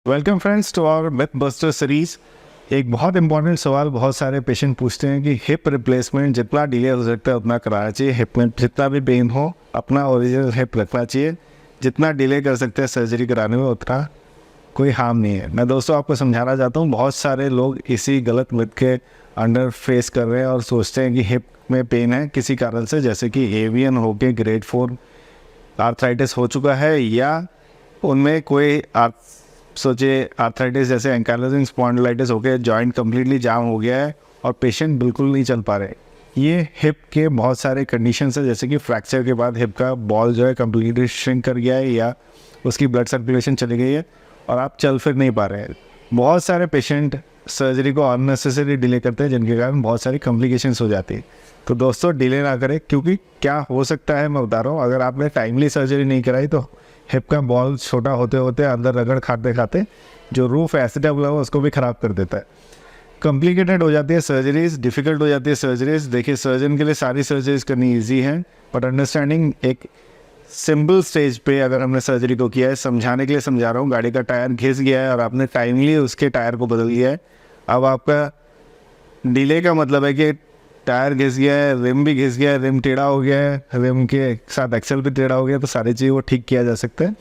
Welcome friends to our myth buster series. एक बहुत important सवाल बहुत सारे पेशेंट पूछते हैं कि हिप रिप्लेसमेंट जितना डिले हो सकता है उतना कराना चाहिए। हिप में जितना भी पेन हो अपना ओरिजिनल हिप रखना चाहिए। जितना डिले कर सकते हैं सर्जरी कराने में उतना कोई हार्म नहीं है। मैं दोस्तों आपको समझाना चाहता हूँ, बहुत सारे लोग इसी गलत मिथ के अंडर फेस कर रहे हैं और सोचते हैं कि हिप में पेन है किसी कारण से, जैसे कि एवियन हो के ग्रेड 4 आर्थराइटिस हो चुका है, या उनमें कोई आप सोचिए आर्थराइटिस जैसे एंकाइलोजिंग स्पॉन्डिलाइटिस हो गया, जॉइंट कम्प्लीटली जाम हो गया है और पेशेंट बिल्कुल नहीं चल पा रहे। ये हिप के बहुत सारे कंडीशंस है, जैसे कि फ्रैक्चर के बाद हिप का बॉल जो है कम्प्लीटली श्रिंक कर गया है या उसकी ब्लड सर्कुलेशन चली गई है और आप चल फिर नहीं पा रहे हैं। बहुत सारे पेशेंट सर्जरी को अननेसेसरी डिले करते हैं, जिनके कारण बहुत सारी कॉम्प्लिकेशंस हो जाती है। तो दोस्तों डिले ना करें, क्योंकि क्या हो सकता है मैं बता रहा हूँ, अगर आपने टाइमली सर्जरी नहीं कराई तो हिप का बॉल छोटा होते होते अंदर रगड़ खाते खाते जो रूफ एसिड है उसको भी ख़राब कर देता है। कॉम्प्लिकेटेड हो जाती है सर्जरीज, डिफ़िकल्ट हो जाती है सर्जरीज। देखिए सर्जन के लिए सारी सर्जरीज करनी ईजी है, बट अंडरस्टैंडिंग एक सिंपल स्टेज पे अगर हमने सर्जरी को किया है, समझाने के लिए समझा रहा हूँ। गाड़ी का टायर घिस गया है और आपने टाइमली उसके टायर को बदल दिया है। अब आपका डिले का मतलब है कि टायर घिस गया है, रिम भी घिस गया है, रिम टेढ़ा हो गया है, रिम के साथ एक्सल भी टेढ़ा हो गया, तो सारी चीज़ें वो ठीक किया जा सकता है।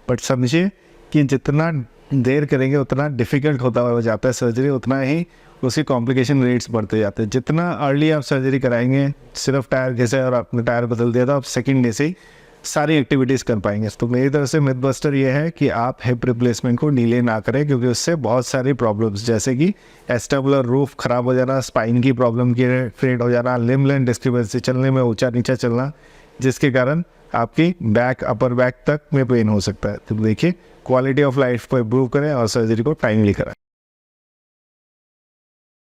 बट समझिए कि जितना देर करेंगे उतना डिफ़िकल्ट होता हो जाता है सर्जरी, उतना ही उसकी कॉम्प्लिकेशन रेट्स बढ़ते जाते हैं। जितना अर्ली आप सर्जरी कराएंगे, सिर्फ टायर घिसा और आपने टायर बदल दिया तो आप सेकेंड डे से ही सारी एक्टिविटीज़ कर पाएंगे। तो मेरी तरफ से मिथ बस्टर ये है कि आप हिप रिप्लेसमेंट को डिले ना करें, क्योंकि उससे बहुत सारी प्रॉब्लम्स जैसे कि एस्टेबुलर रूफ ख़राब हो जाना, स्पाइन की प्रॉब्लम क्रिएट हो जाना, लिम्ब लेंथ डिस्टर्बेंस, चलने में ऊंचा नीचा चलना, जिसके कारण आपकी बैक अपर बैक तक में पेन हो सकता है। तो देखिए क्वालिटी ऑफ लाइफ को इम्प्रूव करें और सर्जरी को टाइमली कराएं।